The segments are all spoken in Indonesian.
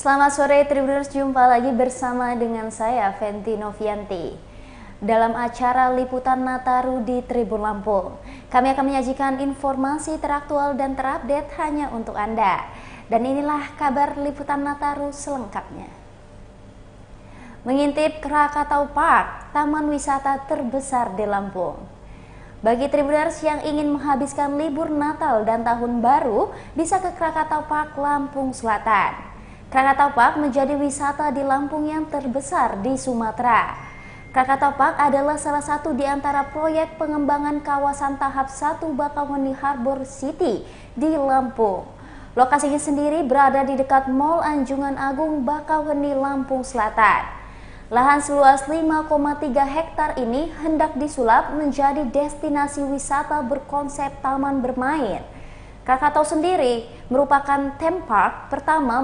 Selamat sore Tribuners, jumpa lagi bersama dengan saya Fenty Novianti dalam acara Liputan Nataru di Tribun Lampung. Kami akan menyajikan informasi teraktual dan terupdate hanya untuk Anda. Dan inilah kabar Liputan Nataru selengkapnya. Mengintip Krakatau Park, taman wisata terbesar di Lampung. Bagi Tribuners yang ingin menghabiskan libur Natal dan Tahun Baru, bisa ke Krakatau Park, Lampung Selatan. Krakatau Park menjadi wisata di Lampung yang terbesar di Sumatera. Krakatau Park adalah salah satu di antara proyek pengembangan kawasan tahap 1 Bakauheni Harbor City di Lampung. Lokasinya sendiri berada di dekat Mall Anjungan Agung Bakauheni, Lampung Selatan. Lahan seluas 5,3 hektar ini hendak disulap menjadi destinasi wisata berkonsep taman bermain. Krakatau sendiri merupakan theme park pertama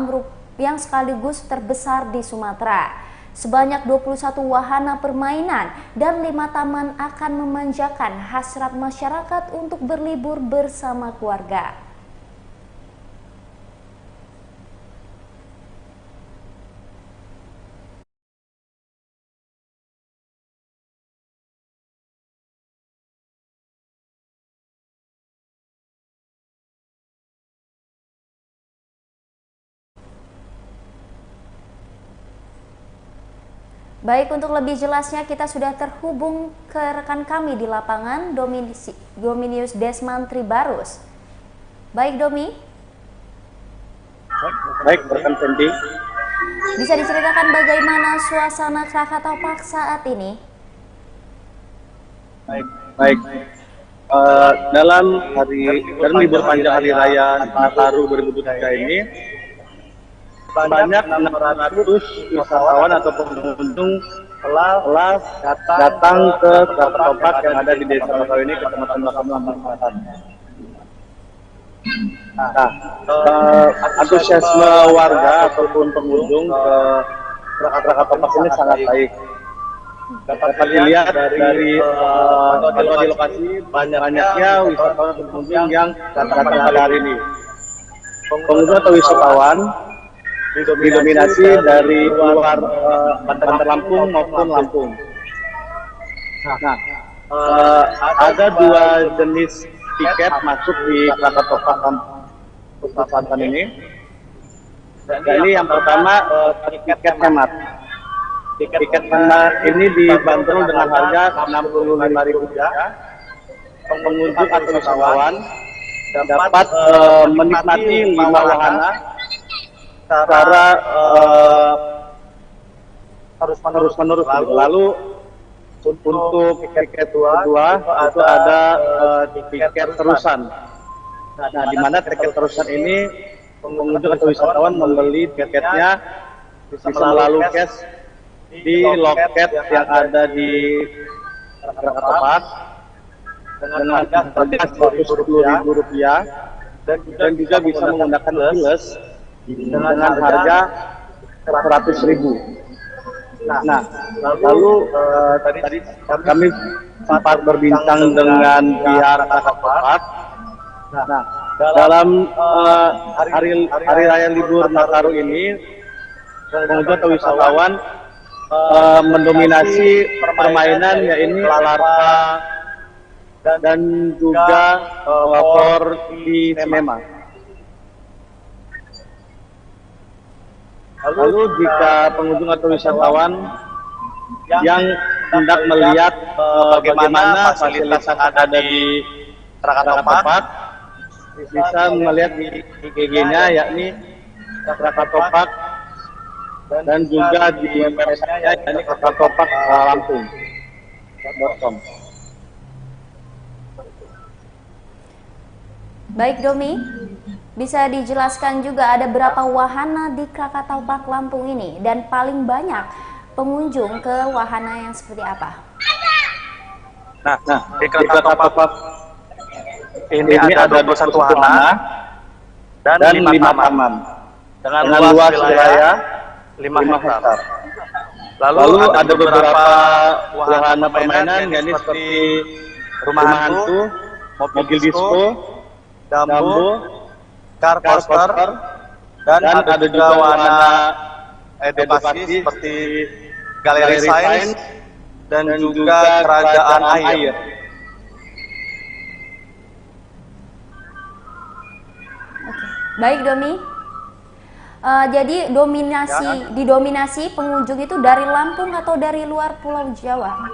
yang sekaligus terbesar di Sumatera. Sebanyak 21 wahana permainan dan 5 taman akan memanjakan hasrat masyarakat untuk berlibur bersama keluarga. Baik, untuk lebih jelasnya kita sudah terhubung ke rekan kami di lapangan, Dominius Desman Tribarus. Baik, Domi. Baik, rekan Fendi. Bisa diceritakan bagaimana suasana Krakatau Park saat ini? Baik. Dalam libur panjang Hari Raya Nataru 2023 ini, banyak 600 wisatawan atau pengunjung telah datang ke Krakatau Park yang ada di Desa Bakau ini, Kecamatan Bakau, Lampung Selatan. Antusiasme warga ataupun pengunjung ke Krakatau Park ini sangat baik. Dapat dilihat dari di lokasi banyaknya wisatawan atau pengunjung yang datang pada hari ini. Pengunjung atau wisatawan didominasi dari luar Banten Lampung maupun Lampung. Ada 2 jenis tiket masuk di Krakatau Park Lampung Selatan ini. Jadi yang pertama tiket hemat. Tiket hemat ini dibanderol dengan harga Rp65.000. Pengunjung atau wisatawan dapat menikmati 5 wahana secara terus-menerus. Lalu untuk tiket kedua itu ada tiket terusan. Nah, di mana tiket terusan ini pengunjung atau wisatawan membeli tiketnya bisa melalui cash di loket yang ada di Krakatau Park dengan harga Rp110.000 dan juga bisa menggunakan keyless dengan harga Rp100.000. Nah, lalu tadi kami sempat berbincang dengan pihak Krakatau Park. Nah, dalam hari raya libur Nataru ini, pengunjung atau wisatawan mendominasi permainan yaitu larva dan juga 4D cinema. Lalu jika pengunjung atau wisatawan yang hendak melihat bagaimana fasilitas yang ada di Krakatau Park, bisa melihat di IG-nya yakni Krakatau Park dan juga di website-nya yakni krakataupark.lampung.com. Baik, Domi. Bisa dijelaskan juga ada berapa wahana di Krakatau Park Lampung ini dan paling banyak pengunjung ke wahana yang seperti apa? Nah, di Krakatau Park ini ada 21 wahana dan 5 taman dengan luas wilayah 5 hektar. Lalu ada beberapa wahana permainan yakni seperti rumah hantu, mobil disco, Dumbo, car coaster, Dan ada juga wahana edukasi seperti galeri sains dan juga kerajaan air. Baik Domi, jadi didominasi pengunjung itu dari Lampung atau dari luar Pulau Jawa?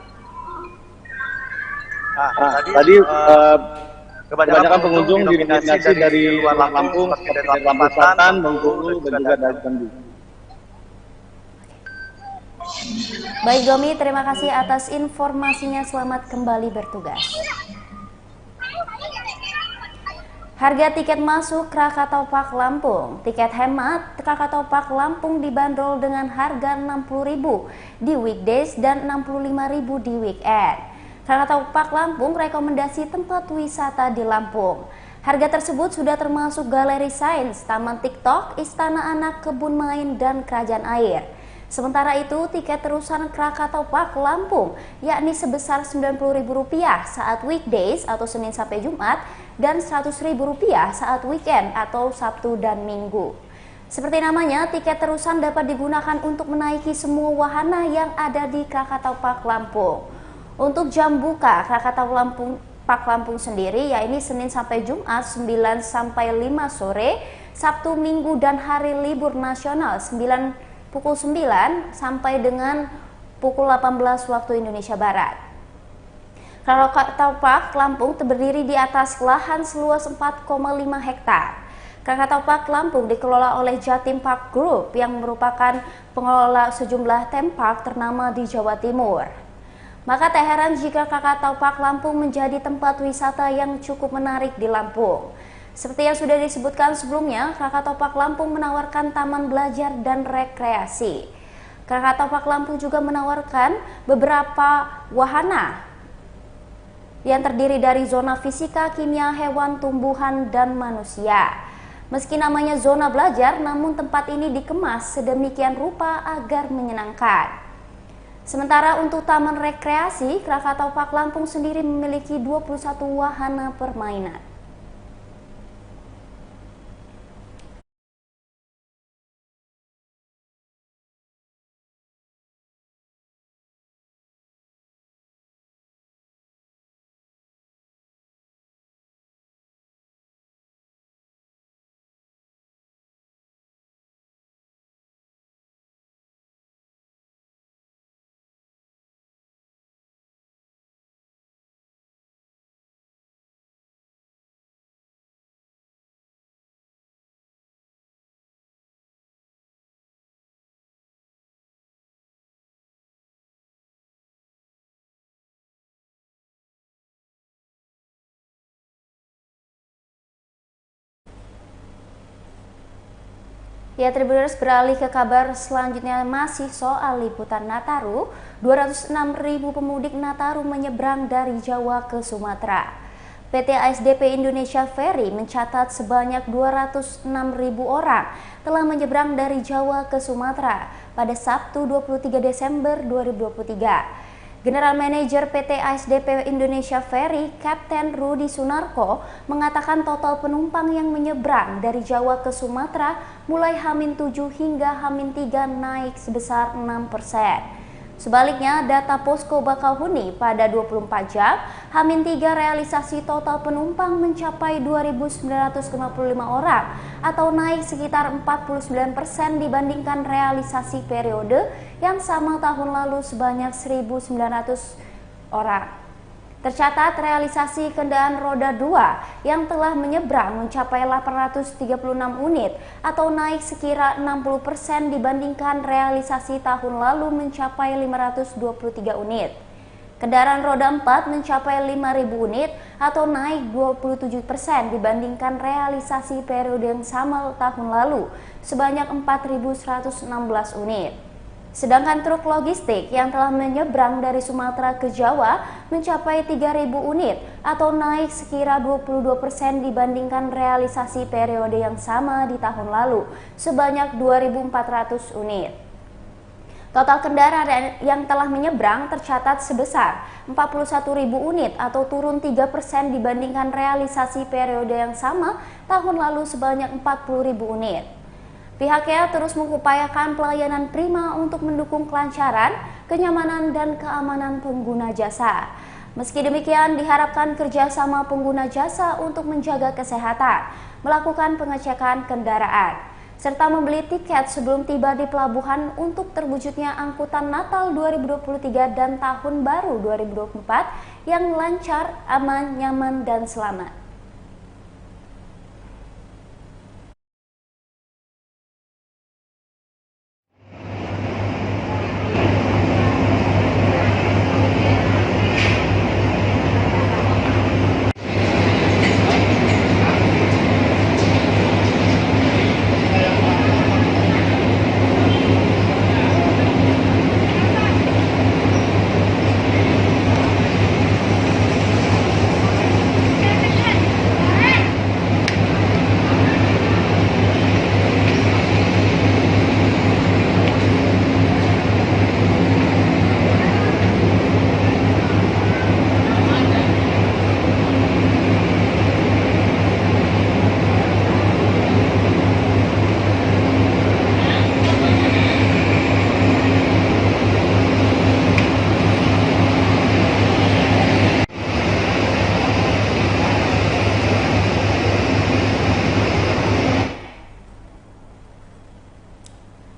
Tadi kebanyakan pengunjung didominasi dari luar Lampung, seperti dari Lampung Selatan, Bengkulu, dan juga dari Jambi. Baik Domi, terima kasih atas informasinya. Selamat kembali bertugas. Harga tiket masuk Krakatau Park Lampung. Tiket hemat Krakatau Park Lampung dibanderol dengan harga Rp60.000 di weekdays dan Rp65.000 di weekend. Krakatau Park Lampung rekomendasi tempat wisata di Lampung. Harga tersebut sudah termasuk galeri sains, taman TikTok, istana anak, kebun main, dan kerajaan air. Sementara itu, tiket terusan Krakatau Park Lampung yakni sebesar Rp90.000 saat weekdays atau Senin sampai Jumat dan Rp100.000 saat weekend atau Sabtu dan Minggu. Seperti namanya, tiket terusan dapat digunakan untuk menaiki semua wahana yang ada di Krakatau Park Lampung. Untuk jam buka Krakatau Park Lampung sendiri yakni Senin sampai Jumat 9 sampai 5 sore, Sabtu, Minggu, dan hari libur nasional pukul 9 sampai dengan pukul 18 waktu Indonesia Barat. Krakatau Park Lampung terdiri di atas lahan seluas 4,5 hektar. Krakatau Park Lampung dikelola oleh Jatim Park Group yang merupakan pengelola sejumlah theme park ternama di Jawa Timur. Maka tak heran jika Krakatau Park Lampung menjadi tempat wisata yang cukup menarik di Lampung. Seperti yang sudah disebutkan sebelumnya, Krakatau Park Lampung menawarkan taman belajar dan rekreasi. Krakatau Park Lampung juga menawarkan beberapa wahana yang terdiri dari zona fisika, kimia, hewan, tumbuhan, dan manusia. Meski namanya zona belajar, namun tempat ini dikemas sedemikian rupa agar menyenangkan. Sementara untuk taman rekreasi, Krakatau Park Lampung sendiri memiliki 21 wahana permainan. Ya, Tribuners, beralih ke kabar selanjutnya masih soal liputan Nataru. 206.000 pemudik Nataru menyeberang dari Jawa ke Sumatera. PT ASDP Indonesia Ferry mencatat sebanyak 206.000 orang telah menyeberang dari Jawa ke Sumatera pada Sabtu 23 Desember 2023. General Manager PT ASDP Indonesia Ferry, Kapten Rudi Sunarko, mengatakan total penumpang yang menyeberang dari Jawa ke Sumatera mulai H-7 hingga H-3 naik sebesar 6%. Sebaliknya, data Posko Bakauheni pada 24 jam, H-3 realisasi total penumpang mencapai 2.955 orang atau naik sekitar 49% dibandingkan realisasi periode yang sama tahun lalu sebanyak 1.900 orang. Tercatat realisasi kendaraan roda 2 yang telah menyeberang mencapai 836 unit atau naik sekira 60% dibandingkan realisasi tahun lalu mencapai 523 unit. Kendaraan roda 4 mencapai 5.000 unit atau naik 27% dibandingkan realisasi periode yang sama tahun lalu sebanyak 4.116 unit. Sedangkan truk logistik yang telah menyeberang dari Sumatera ke Jawa mencapai 3.000 unit atau naik sekira 22% dibandingkan realisasi periode yang sama di tahun lalu sebanyak 2.400 unit. Total kendaraan yang telah menyeberang tercatat sebesar 41.000 unit atau turun 3% dibandingkan realisasi periode yang sama tahun lalu sebanyak 40.000 unit. Pihaknya terus mengupayakan pelayanan prima untuk mendukung kelancaran, kenyamanan, dan keamanan pengguna jasa. Meski demikian, diharapkan kerjasama pengguna jasa untuk menjaga kesehatan, melakukan pengecekan kendaraan, serta membeli tiket sebelum tiba di pelabuhan untuk terwujudnya angkutan Natal 2023 dan Tahun Baru 2024 yang lancar, aman, nyaman, dan selamat.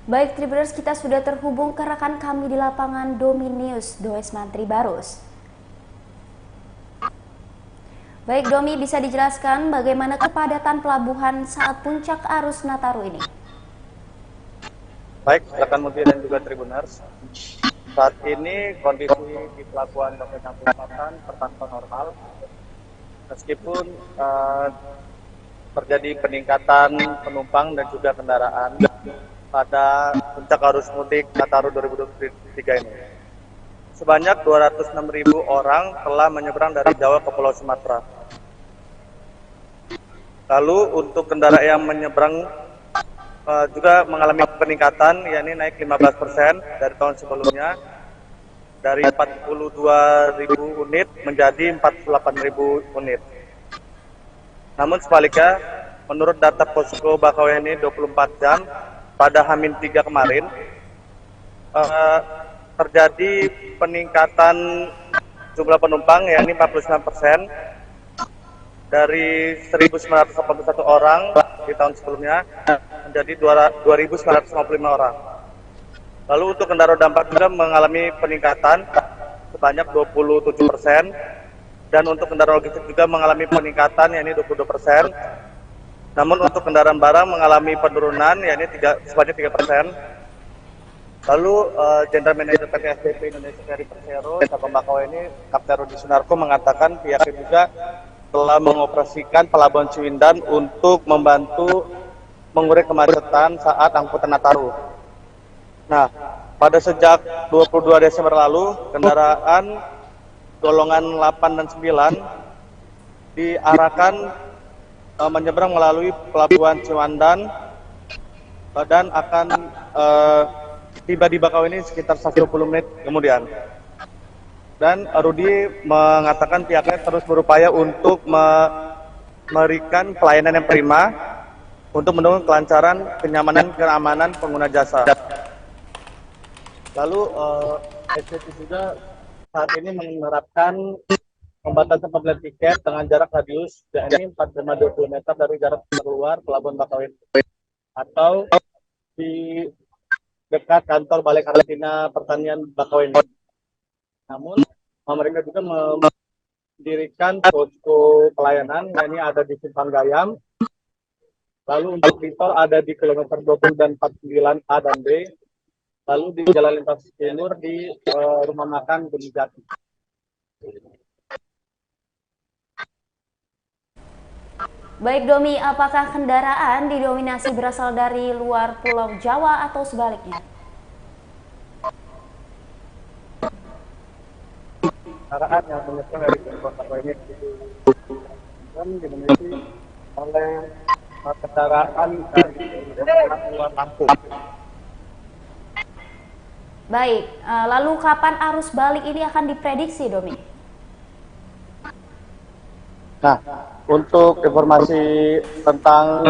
Baik, Tribuners, kita sudah terhubung ke rekan kami di lapangan Dominius Does Mantri Barus. Baik, Domi, bisa dijelaskan bagaimana kepadatan pelabuhan saat puncak arus Nataru ini? Baik, rekan media dan juga Tribuners. Saat ini kondisi di pelabuhan Dompet Selatan terpantau normal, meskipun terjadi peningkatan penumpang dan juga kendaraan pada puncak arus mudik Nataru 2023 ini. Sebanyak 206.000 orang telah menyeberang dari Jawa ke Pulau Sumatera. Lalu untuk kendaraan yang menyeberang juga mengalami peningkatan, yakni naik 15% dari tahun sebelumnya, dari 42.000 unit menjadi 48.000 unit. Namun sebaliknya, menurut data Posko Bakauheni 24 jam, pada H-3 kemarin, terjadi peningkatan jumlah penumpang, yakni 49%, dari 1.981 orang di tahun sebelumnya menjadi 2.955 orang. Lalu untuk kendaraan dampak juga mengalami peningkatan sebanyak 27%, dan untuk kendaraan logistik juga mengalami peningkatan, yakni 22%. Namun untuk kendaraan barang mengalami penurunan, yakni sebanyak 3%. Lalu Jenderal Manager PT SDP Indonesia Ferry Persero Cabang Bakauheni Kapten Rudi Sunarko mengatakan pihaknya juga telah mengoperasikan pelabuhan Ciwandan untuk membantu mengurai kemacetan saat angkutan Nataru. Nah, pada sejak 22 Desember lalu, kendaraan golongan 8 dan 9 diarahkan menyeberang melalui pelabuhan Ciwandan dan akan tiba di Bakauheni sekitar 120 menit kemudian. Dan Rudi mengatakan pihaknya terus berupaya untuk memberikan pelayanan yang prima untuk mendukung kelancaran, kenyamanan, keamanan pengguna jasa. Lalu SCT juga saat ini menerapkan pembatasan pembelian tiket dengan jarak radius yakni 4,2 km dari jarak keluar Pelabuhan Bakauheni atau di dekat kantor Balai Karantina Pertanian Bakauheni. Namun mereka juga mendirikan posko pelayanan, yakni ada di Simpang Gayam. Lalu untuk di tol ada di kilometer 20 dan 49 A dan B. Lalu di Jalan Lintas Timur di Rumah Makan Gunung Jati. Baik, Domi, apakah kendaraan didominasi berasal dari luar Pulau Jawa atau sebaliknya? Kendaraan yang menyeberang dari kota ini dan didominasi oleh kendaraan dari luar Lampung. Baik, lalu kapan arus balik ini akan diprediksi, Domi? Nah, untuk informasi tentang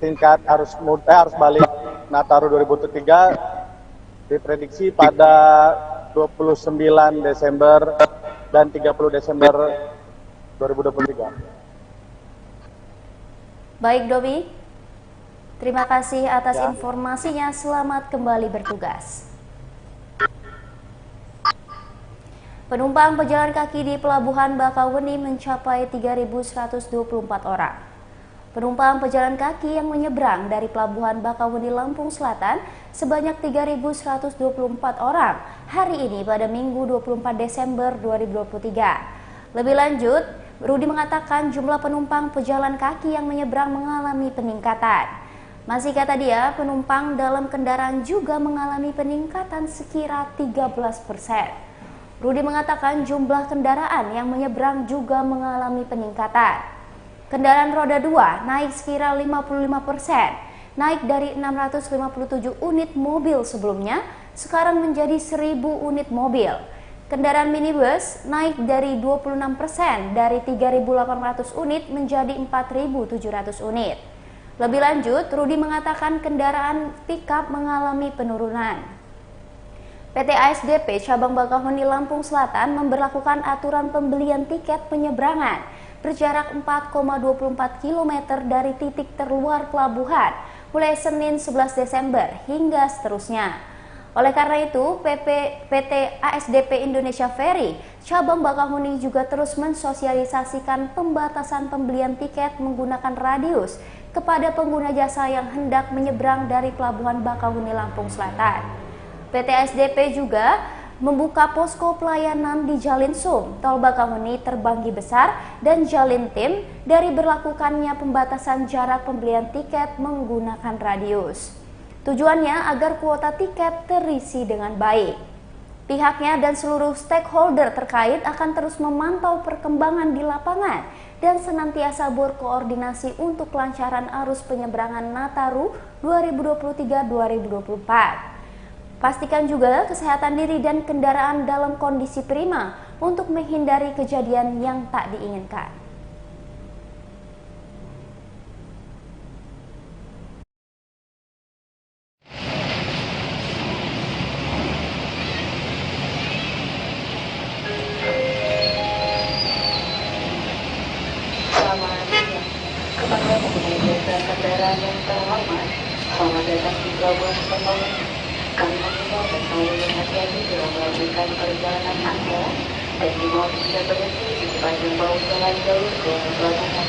tingkat arus balik Nataru 2023 diprediksi pada 29 Desember dan 30 Desember 2023. Baik Dobi, terima kasih atas informasinya. Selamat kembali bertugas. Penumpang pejalan kaki di Pelabuhan Bakauheni mencapai 3.124 orang. Penumpang pejalan kaki yang menyeberang dari Pelabuhan Bakauheni Lampung Selatan sebanyak 3.124 orang hari ini pada Minggu 24 Desember 2023. Lebih lanjut, Rudi mengatakan jumlah penumpang pejalan kaki yang menyeberang mengalami peningkatan. Masih kata dia, penumpang dalam kendaraan juga mengalami peningkatan sekira 13%. Rudi mengatakan jumlah kendaraan yang menyeberang juga mengalami peningkatan. Kendaraan roda 2 naik sekira 55%, naik dari 657 unit mobil sebelumnya, sekarang menjadi 1.000 unit mobil. Kendaraan minibus naik dari 26%, dari 3.800 unit menjadi 4.700 unit. Lebih lanjut, Rudi mengatakan kendaraan pickup mengalami penurunan. PT ASDP Cabang Bakauheni Lampung Selatan memberlakukan aturan pembelian tiket penyeberangan berjarak 4,24 km dari titik terluar pelabuhan mulai Senin 11 Desember hingga seterusnya. Oleh karena itu, PT ASDP Indonesia Ferry Cabang Bakauheni juga terus mensosialisasikan pembatasan pembelian tiket menggunakan radius kepada pengguna jasa yang hendak menyeberang dari Pelabuhan Bakauheni Lampung Selatan. PT ASDP juga membuka posko pelayanan di Jalinsum, Tol Bakauheni Terbanggi Besar, dan Jalintim dari berlakukannya pembatasan jarak pembelian tiket menggunakan radius. Tujuannya agar kuota tiket terisi dengan baik. Pihaknya dan seluruh stakeholder terkait akan terus memantau perkembangan di lapangan dan senantiasa berkoordinasi untuk kelancaran arus penyeberangan Nataru 2023-2024. Pastikan juga kesehatan diri dan kendaraan dalam kondisi prima untuk menghindari kejadian yang tak diinginkan. Selamat siang. Kepada pengguna jasa kendaraan yang terhormat, selamat datang di Pelabuhan Bakauheni. Kami mengimbau dan selalu berhati-hati dalam melakukan perjalanan Anda dan dimohon tidak berhenti di sepanjang bawah jalan jalur keluar pelabuhan.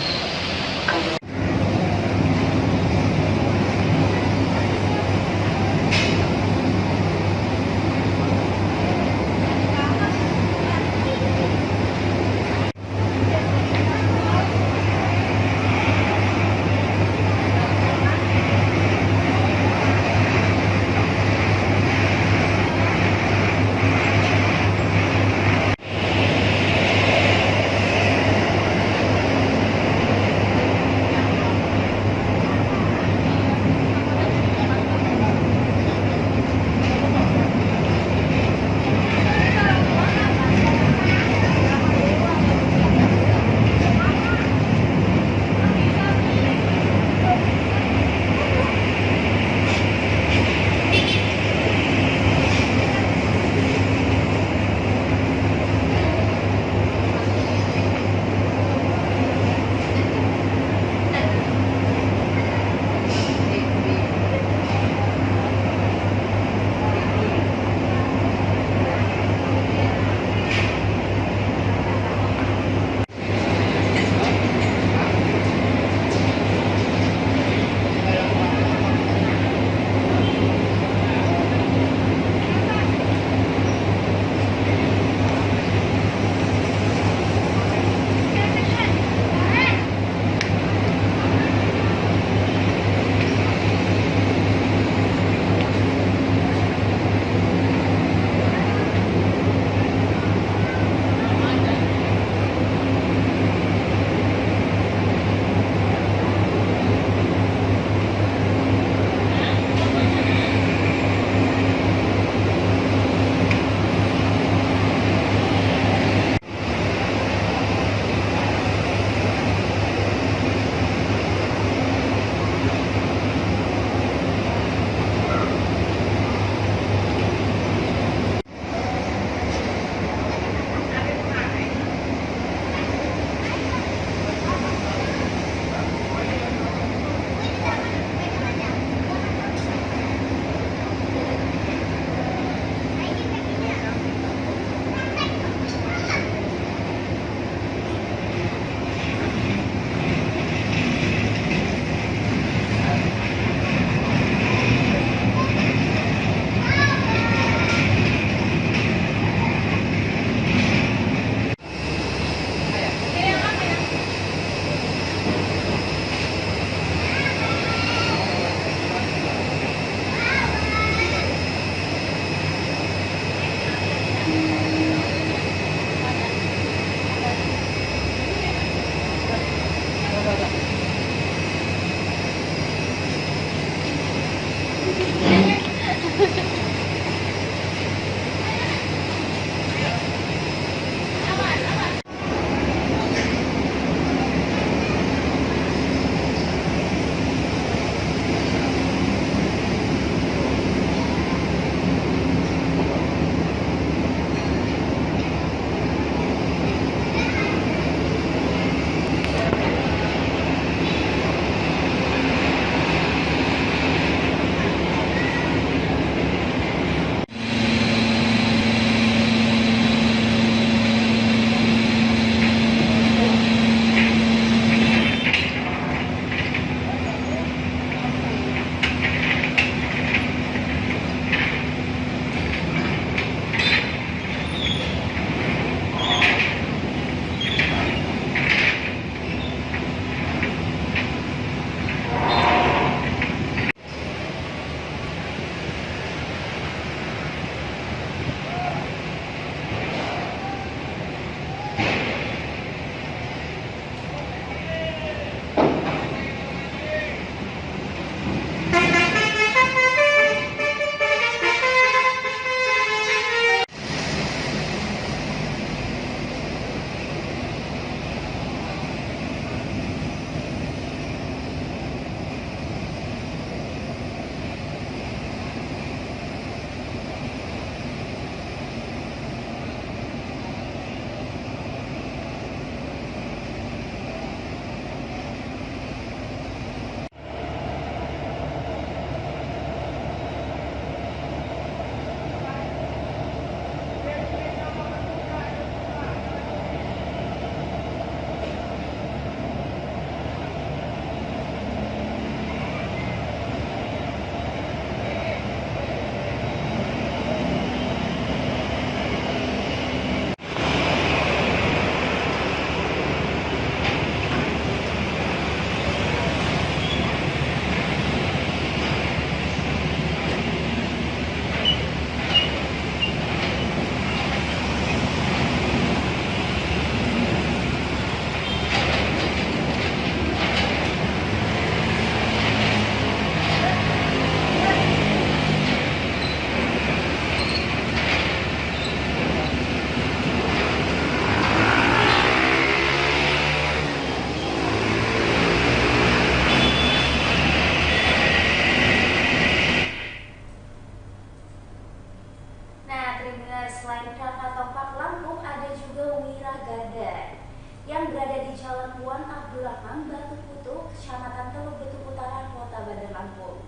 Rahman, Batu Putuk, Kecamatan Teluk Betung Utara, Kota Bandar Lampung.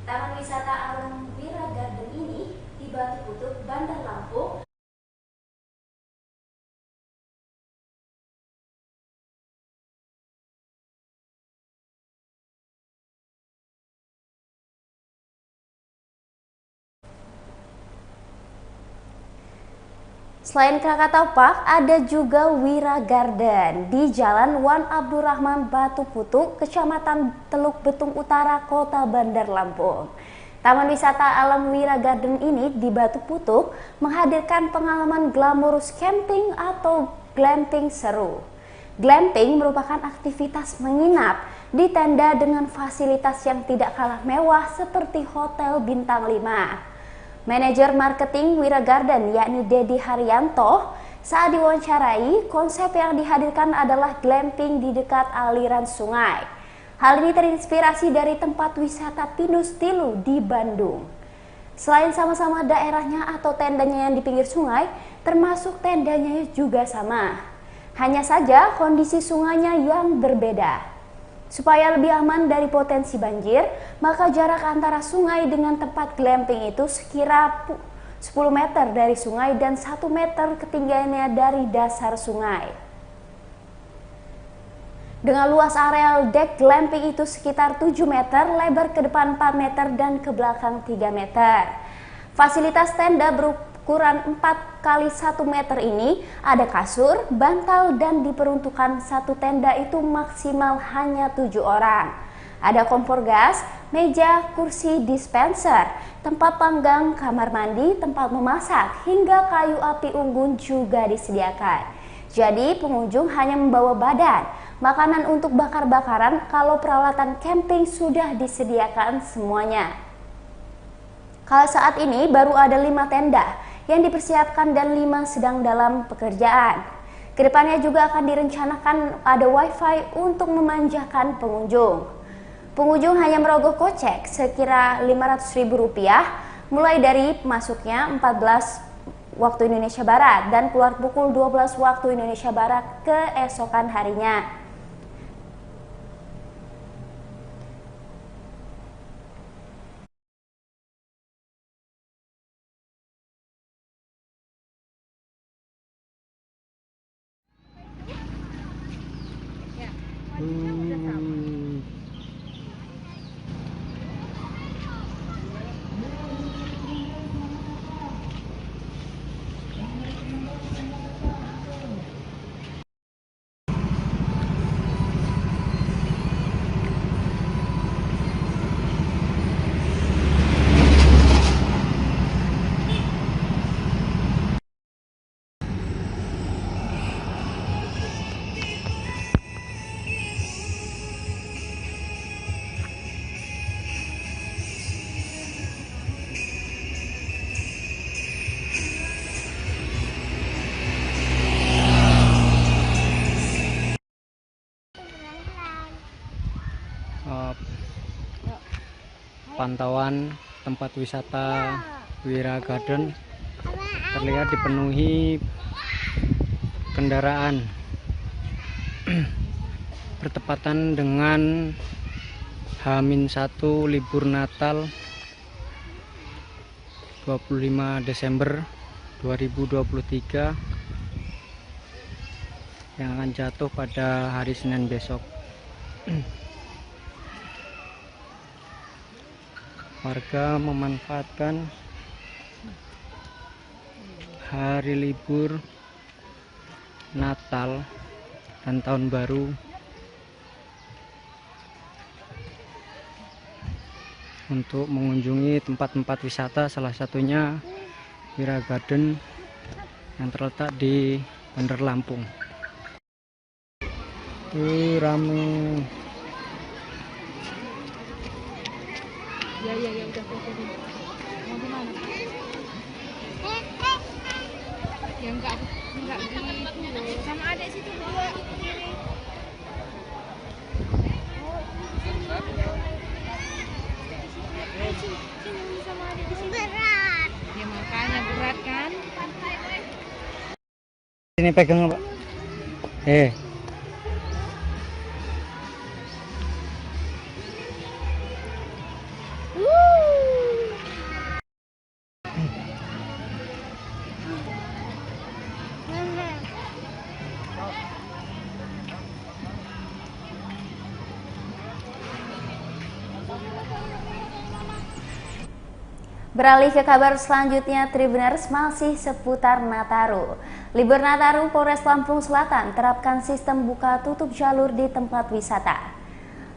Taman wisata alam Wira Garden ini di Batu Putuk, Bandar Lampung Selain Krakatau Park, ada juga Wira Garden di Jalan Wan Abdurrahman Batu Putuk, Kecamatan Teluk Betung Utara, Kota Bandar Lampung. Taman wisata alam Wira Garden ini di Batu Putuk menghadirkan pengalaman glamorous camping atau glamping seru. Glamping merupakan aktivitas menginap di tenda dengan fasilitas yang tidak kalah mewah seperti hotel bintang 5. Manajer marketing Wira Garden yakni Dedi Haryanto saat diwawancarai, konsep yang dihadirkan adalah glamping di dekat aliran sungai. Hal ini terinspirasi dari tempat wisata Pinus Tilu di Bandung. Selain sama-sama daerahnya atau tendanya yang di pinggir sungai, termasuk tendanya juga sama. Hanya saja kondisi sungainya yang berbeda. Supaya lebih aman dari potensi banjir, maka jarak antara sungai dengan tempat glamping itu sekira 10 meter dari sungai dan 1 meter ketinggiannya dari dasar sungai. Dengan luas areal dek glamping itu sekitar 7 meter, lebar ke depan 4 meter dan ke belakang 3 meter. Fasilitas tenda berukuran 4 kali 1 meter ini ada kasur, bantal, dan diperuntukkan satu tenda itu maksimal hanya 7 orang. Ada kompor gas, meja, kursi dispenser, tempat panggang, kamar mandi, tempat memasak, hingga kayu api unggun juga disediakan. Jadi pengunjung hanya membawa badan, makanan untuk bakar-bakaran kalau peralatan camping sudah disediakan semuanya. Kalau saat ini baru ada 5 tenda yang dipersiapkan dan 5 sedang dalam pekerjaan. Kedepannya juga akan direncanakan ada wifi untuk memanjakan pengunjung. Pengunjung hanya merogoh kocek sekira Rp500.000 mulai dari masuknya 14 waktu Indonesia Barat dan keluar pukul 12 waktu Indonesia Barat keesokan harinya. Pantauan tempat wisata Wira Garden terlihat dipenuhi kendaraan bertepatan dengan H-1 libur Natal 25 Desember 2023 yang akan jatuh pada hari Senin besok. Warga memanfaatkan hari libur Natal dan Tahun Baru untuk mengunjungi tempat-tempat wisata, salah satunya Wira Garden yang terletak di Bandar Lampung. Tuh rame. Ya udah mau kemana? Ya enggak gitu loh. Sama adik situ berdua kiri. Sini sama adik di sini. Berat. Ya makanya berat kan? Ini pegang Pak. Beralih ke kabar selanjutnya, Tribuners, masih seputar Nataru. Libur Nataru, Polres Lampung Selatan terapkan sistem buka tutup jalur di tempat wisata.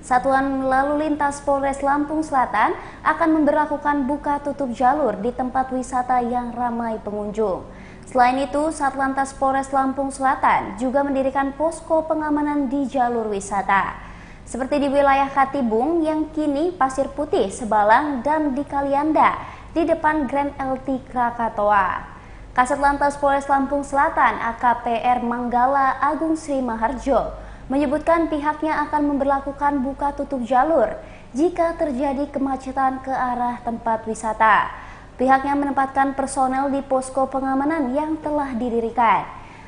Satuan Lalu Lintas Polres Lampung Selatan akan memberlakukan buka tutup jalur di tempat wisata yang ramai pengunjung. Selain itu, Satlantas Polres Lampung Selatan juga mendirikan posko pengamanan di jalur wisata. Seperti di wilayah Katibung yang kini Pasir Putih, Sebalang, dan di Kalianda di depan Grand LT Krakatoa. Kasat Lantas Polres Lampung Selatan AKPR Manggala Agung Sri Maharjo menyebutkan pihaknya akan memberlakukan buka tutup jalur jika terjadi kemacetan ke arah tempat wisata. Pihaknya menempatkan personel di posko pengamanan yang telah didirikan.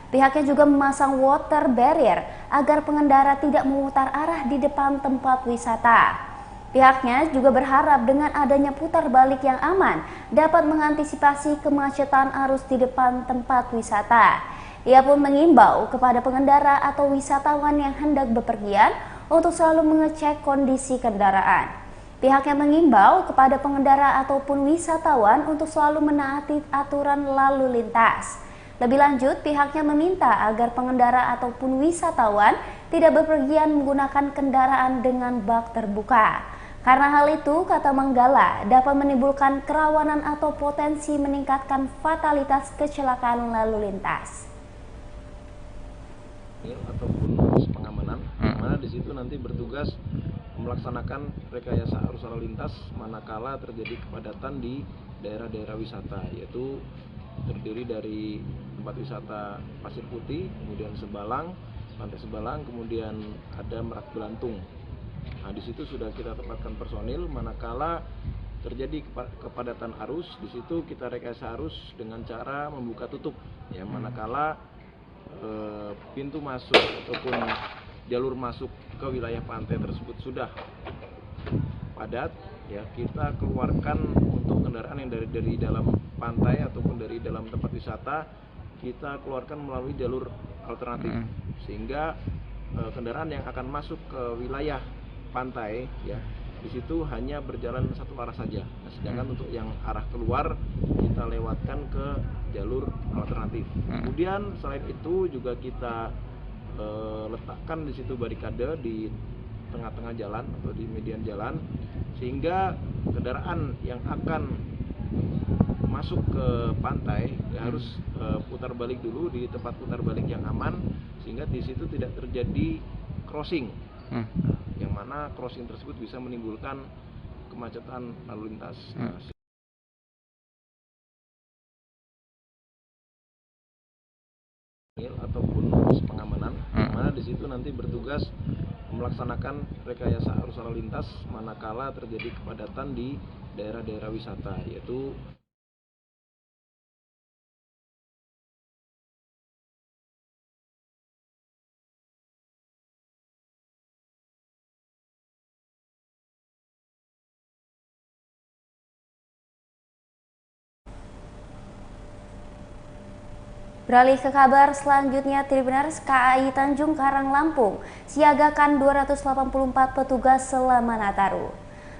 Pihaknya juga memasang water barrier agar pengendara tidak memutar arah di depan tempat wisata. Pihaknya juga berharap dengan adanya putar balik yang aman dapat mengantisipasi kemacetan arus di depan tempat wisata. Ia pun mengimbau kepada pengendara atau wisatawan yang hendak bepergian untuk selalu mengecek kondisi kendaraan. Pihaknya mengimbau kepada pengendara ataupun wisatawan untuk selalu menaati aturan lalu lintas. Lebih lanjut, pihaknya meminta agar pengendara ataupun wisatawan tidak bepergian menggunakan kendaraan dengan bak terbuka. Karena hal itu, kata Manggala, dapat menimbulkan kerawanan atau potensi meningkatkan fatalitas kecelakaan lalu lintas. Ataupun pengamanan, mana di situ nanti bertugas melaksanakan rekayasa arus lalu lintas manakala terjadi kepadatan di daerah-daerah wisata, yaitu terdiri dari tempat wisata Pasir Putih, kemudian Sebalang, Pantai Sebalang, kemudian ada Merak Belantung. Nah, di situ sudah kita tempatkan personil manakala terjadi kepadatan arus. Di situ kita rekayasa arus dengan cara membuka tutup, ya, manakala pintu masuk ataupun jalur masuk ke wilayah pantai tersebut sudah padat, ya, kita keluarkan untuk kendaraan yang dari dalam pantai ataupun dari dalam tempat wisata, kita keluarkan melalui jalur alternatif, sehingga kendaraan yang akan masuk ke wilayah pantai, ya, di situ hanya berjalan satu arah saja. Nah, sedangkan untuk yang arah keluar kita lewatkan ke jalur alternatif. Kemudian selain itu juga kita letakkan di situ barikade di tengah-tengah jalan atau di median jalan, sehingga kendaraan yang akan masuk ke pantai ya harus putar balik dulu di tempat putar balik yang aman, sehingga di situ tidak terjadi crossing. Yang mana crossing tersebut bisa menimbulkan kemacetan lalu lintas. Ataupun pengamanan, mana di situ nanti bertugas melaksanakan rekayasa arus lalu lintas manakala terjadi kepadatan di daerah-daerah wisata, yaitu Beralih ke kabar selanjutnya, Tribuners, KAI Tanjung Karang Lampung siagakan 284 petugas selama Nataru.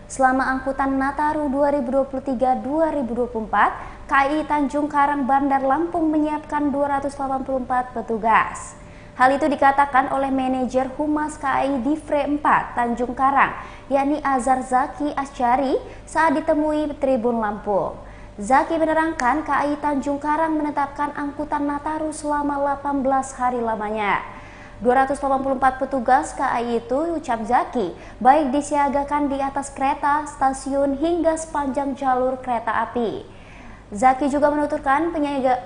Selama angkutan Nataru 2023-2024, KAI Tanjung Karang Bandar Lampung menyiapkan 284 petugas. Hal itu dikatakan oleh manajer Humas KAI Divre 4 Tanjung Karang, yakni Azhar Zaki Asyari, saat ditemui Tribun Lampung. Zaki menerangkan KAI Tanjung Karang menetapkan angkutan Nataru selama 18 hari lamanya. 284 petugas KAI itu, ucap Zaki, baik disiagakan di atas kereta, stasiun, hingga sepanjang jalur kereta api. Zaki juga menuturkan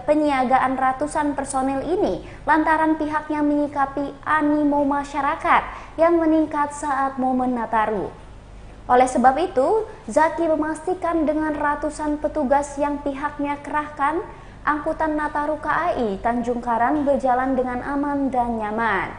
penyiagaan ratusan personil ini lantaran pihaknya menyikapi animo masyarakat yang meningkat saat momen Nataru. Oleh sebab itu, Zaki memastikan dengan ratusan petugas yang pihaknya kerahkan, angkutan Nataru KAI Tanjung Karang berjalan dengan aman dan nyaman.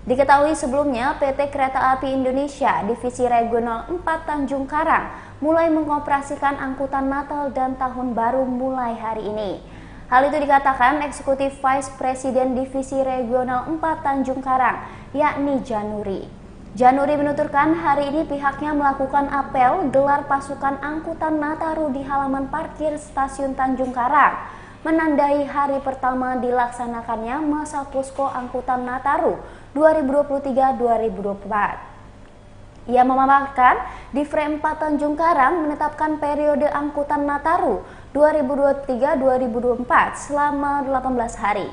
Diketahui sebelumnya, PT Kereta Api Indonesia Divisi Regional 4 Tanjung Karang mulai mengoperasikan angkutan Natal dan Tahun Baru mulai hari ini. Hal itu dikatakan Eksekutif Vice Presiden Divisi Regional 4 Tanjung Karang, yakni Januri. Januri menuturkan hari ini pihaknya melakukan apel gelar pasukan angkutan Nataru di halaman parkir stasiun Tanjung Karang, menandai hari pertama dilaksanakannya masa posko angkutan Nataru 2023-2024. Ia memaparkan di frame 4 Tanjung Karang menetapkan periode angkutan Nataru 2023-2024 selama 18 hari.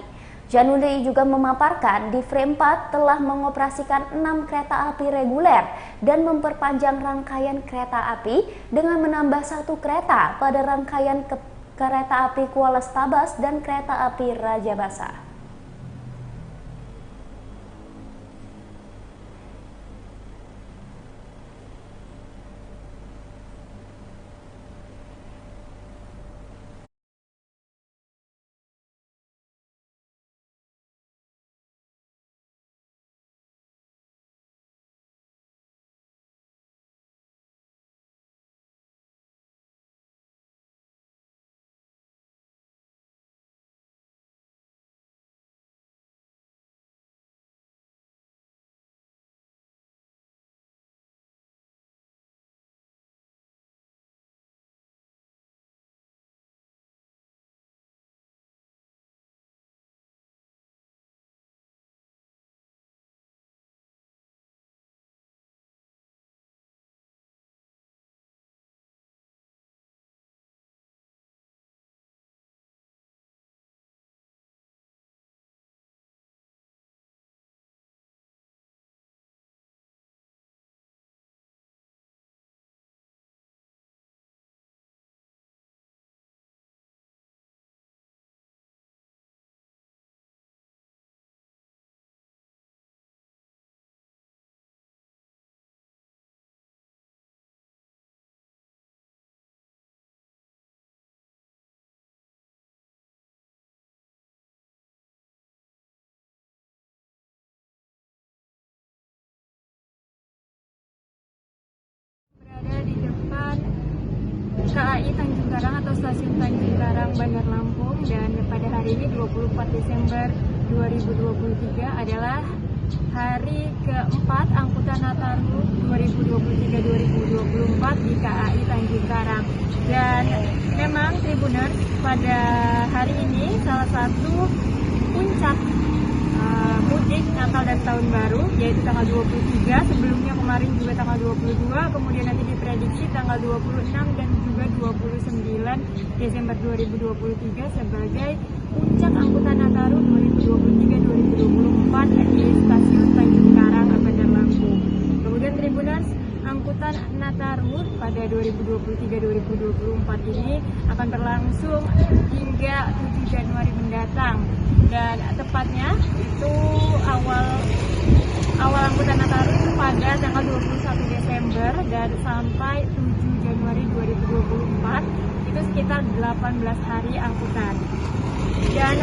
Januri juga memaparkan di frame 4 telah mengoperasikan 6 kereta api reguler dan memperpanjang rangkaian kereta api dengan menambah 1 kereta pada rangkaian kereta api Kuala Stabas dan kereta api Rajabasa. KAI Tanjung Karang atau Stasiun Tanjung Karang Bandar Lampung, dan pada hari ini 24 Desember 2023 adalah hari keempat angkutan Nataru 2023-2024 di KAI Tanjung Karang. Dan memang Tribuners, pada hari ini salah satu puncak mudik Natal dan Tahun Baru, yaitu tanggal 23, sebelumnya kemarin juga tanggal 22, kemudian nanti diprediksi tanggal 26 dan juga 29 Desember 2023 sebagai puncak angkutan Nataru 2023-2024 di Stasiun Tanjung Karang, Bandar Lampung. Kemudian Tribuners, angkutan Nataru pada 2023-2024 ini akan berlangsung hingga 7 Januari mendatang, dan tepatnya itu awal angkutan Nataru itu pada tanggal 21 Desember dan sampai 7 Januari 2024, itu sekitar 18 hari angkutan. Dan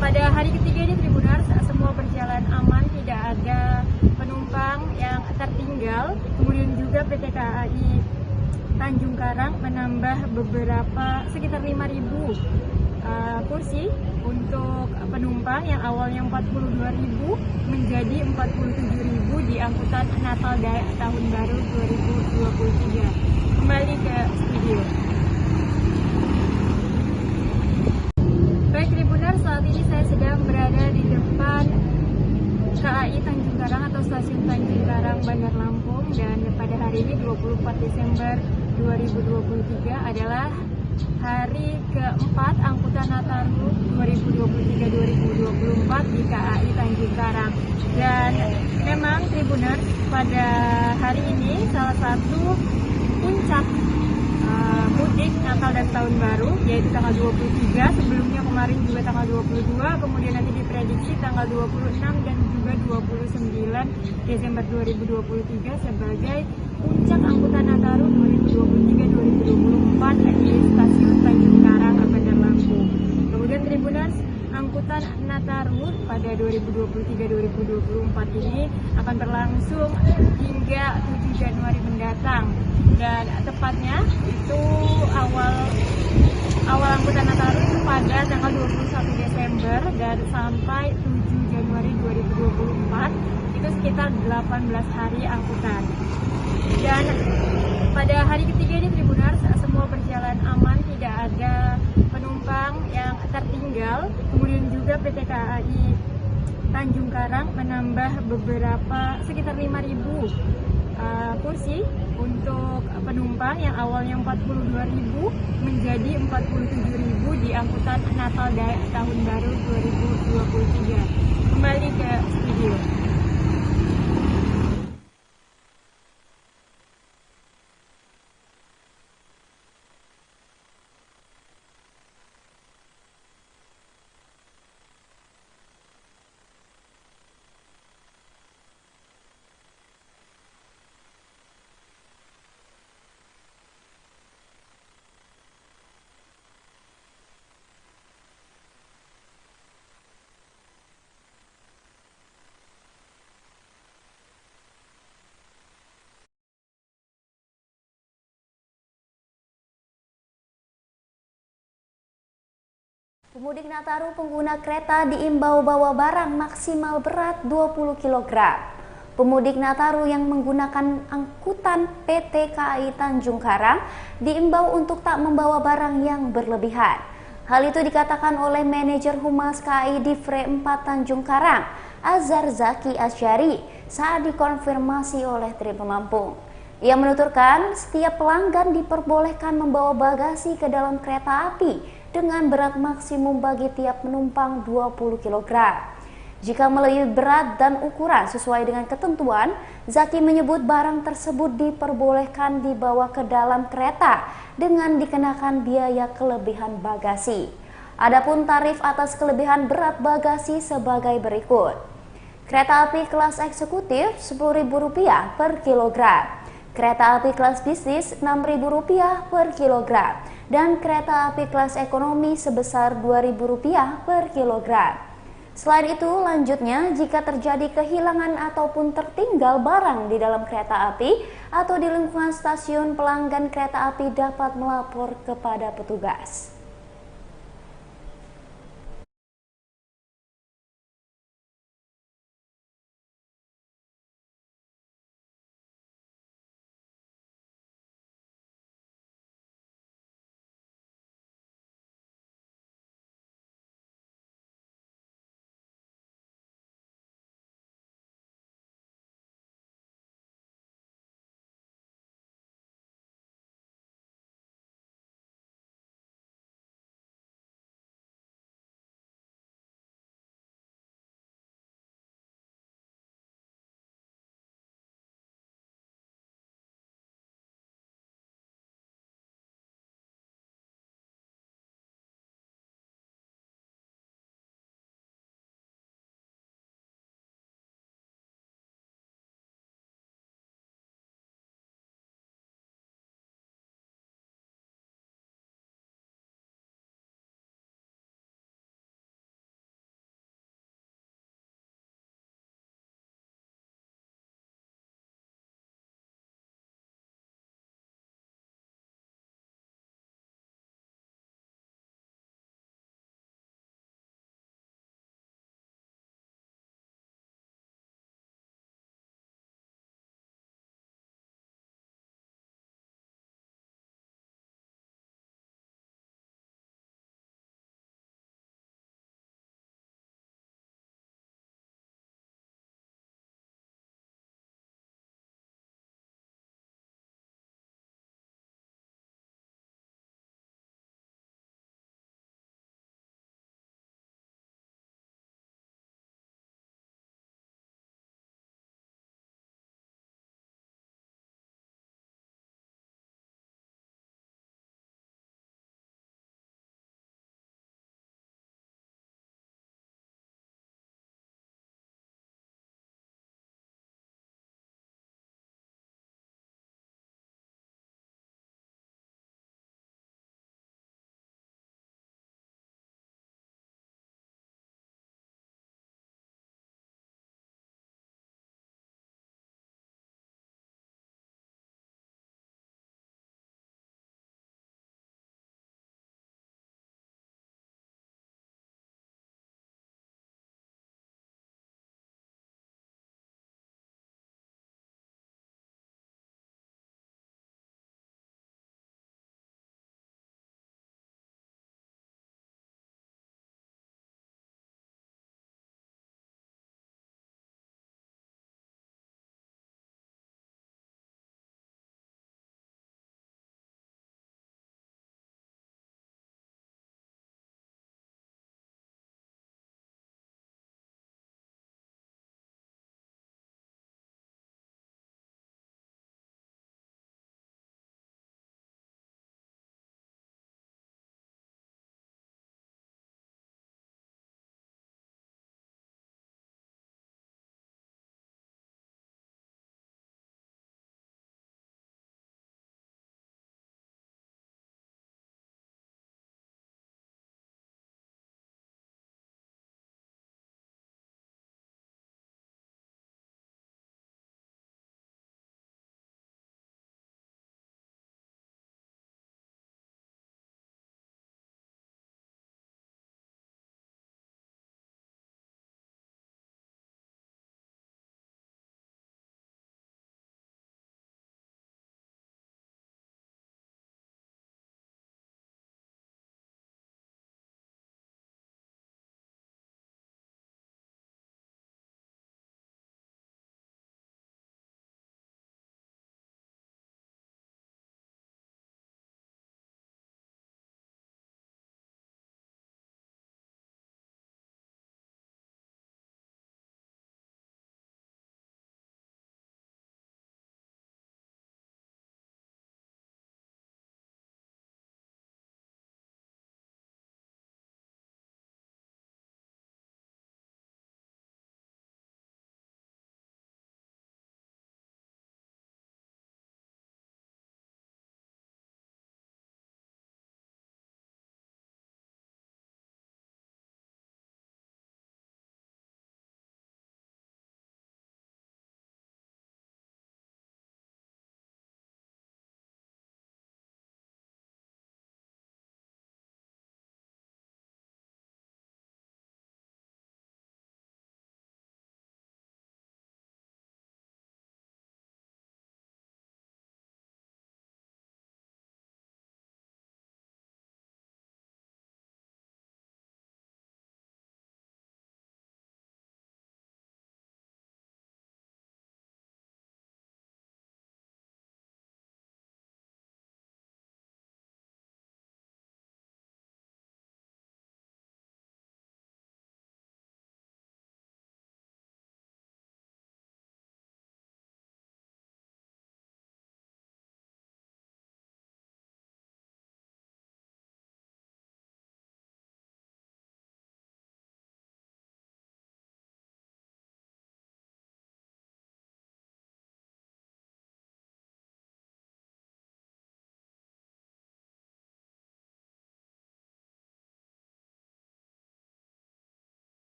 pada hari ketiga ini Tribuners, semua berjalan aman, tidak ada penumpang yang tertinggal. Kemudian juga PT KAI Tanjung Karang menambah sekitar 5.000 kursi untuk penumpang yang awalnya 42.000 menjadi 47.000 di angkutan Natal dan Tahun Baru 2023. Kembali ke studio. Baik Tribuners, saat ini saya sedang berada di depan KAI Tanjung Karang atau Stasiun Tanjung Karang Bandar Lampung, dan pada hari ini 24 Desember 2023 adalah hari keempat angkutan Nataru 2023-2024 di KAI Tanjung Karang. Dan memang Tribuners, pada hari ini salah satu puncak mudik Natal dan Tahun Baru, yaitu tanggal 23, sebelumnya kemarin juga tanggal 22, kemudian nanti diprediksi tanggal 26 dan juga 29 Desember 2023 sebagai puncak angkutan Nataru 2023-2024 di Stasiun Tanjung Karang, Bandar Lampung. Kemudian Tribuners, angkutan Nataru pada 2023-2024 ini akan berlangsung hingga 7 Januari mendatang, dan tepatnya itu awal angkutan Nataru itu pada tanggal 21 Desember dan sampai 7 Januari 2024, itu sekitar 18 hari angkutan. Dan pada hari ketiga ini Tribuners, semua berjalan aman, tidak ada penumpang yang tertinggal. Kemudian juga PT KAI Tanjung Karang menambah sekitar 5.000 kursi untuk penumpang yang awalnya 42.000 menjadi 47.000 di angkutan Natal Tahun Baru 2023. Kembali ke studio. Pemudik Nataru pengguna kereta diimbau bawa barang maksimal berat 20 kg. Pemudik Nataru yang menggunakan angkutan PT KAI Tanjung Karang diimbau untuk tak membawa barang yang berlebihan. Hal itu dikatakan oleh manajer Humas KAI Divre 4 Tanjung Karang, Azhar Zaki Asyari, saat dikonfirmasi oleh Tribun Lampung. Ia menuturkan setiap pelanggan diperbolehkan membawa bagasi ke dalam kereta api dengan berat maksimum bagi tiap penumpang 20 kg. Jika melebihi berat dan ukuran sesuai dengan ketentuan, Zaki menyebut barang tersebut diperbolehkan dibawa ke dalam kereta dengan dikenakan biaya kelebihan bagasi. Adapun tarif atas kelebihan berat bagasi sebagai berikut. Kereta api kelas eksekutif Rp10.000 per kilogram. Kereta api kelas bisnis Rp6.000 per kilogram dan kereta api kelas ekonomi sebesar Rp2.000 per kilogram. Selain itu, lanjutnya jika terjadi kehilangan ataupun tertinggal barang di dalam kereta api atau di lingkungan stasiun, pelanggan kereta api dapat melapor kepada petugas.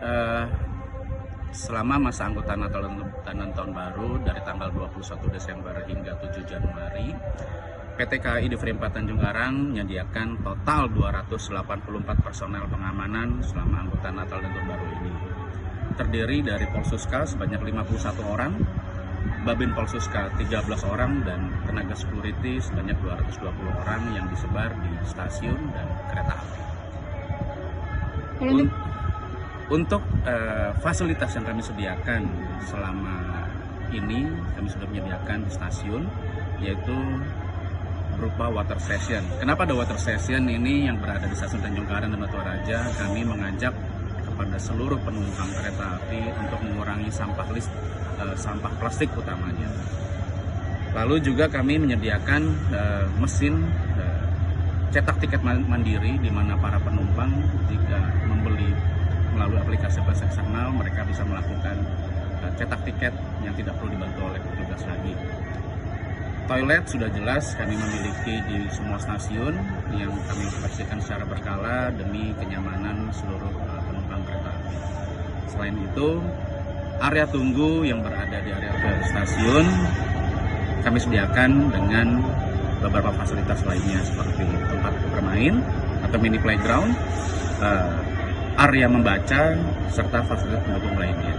eh, selama masa angkutan Natal dan Tahun Baru dari tanggal 21 Desember hingga 7 Januari, PT KAI Diveri 4 Tanjung Karang menyediakan total 284 personel pengamanan selama angkutan Natal dan Tahun Baru ini. Terdiri dari Polsuska sebanyak 51 orang, Babin Polsuska 13 orang, dan tenaga security sebanyak 220 orang yang disebar di stasiun dan kereta api. Untuk fasilitas yang kami sediakan selama ini, kami sudah menyediakan di stasiun, yaitu berupa water station. Kenapa ada water station ini yang berada di stasiun Tanjung Karang dan Batu Raja? Kami mengajak kepada seluruh penumpang kereta api untuk mengurangi sampah plastik utamanya. Lalu juga kami menyediakan mesin cetak tiket mandiri, di mana para penumpang jika membeli melalui aplikasi Plus eksternal, mereka bisa melakukan cetak tiket yang tidak perlu dibantu oleh petugas lagi. Toilet sudah jelas kami memiliki di semua stasiun yang kami pastikan secara berkala demi kenyamanan seluruh penumpang kereta api. Selain itu, area tunggu yang berada di area stasiun kami sediakan dengan beberapa fasilitas lainnya seperti tempat bermain atau mini playground, area membaca, serta fasilitas pendukung lainnya.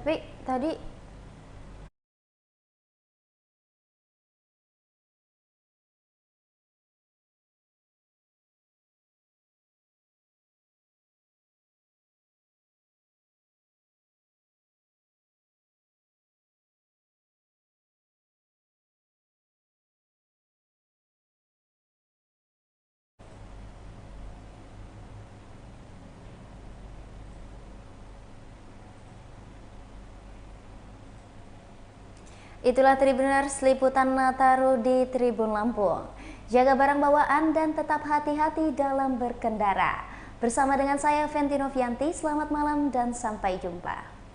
Tapi tadi itulah Tribuners liputan Nataru di Tribun Lampung. Jaga barang bawaan dan tetap hati-hati dalam berkendara. Bersama dengan saya Venti Novianti, selamat malam dan sampai jumpa.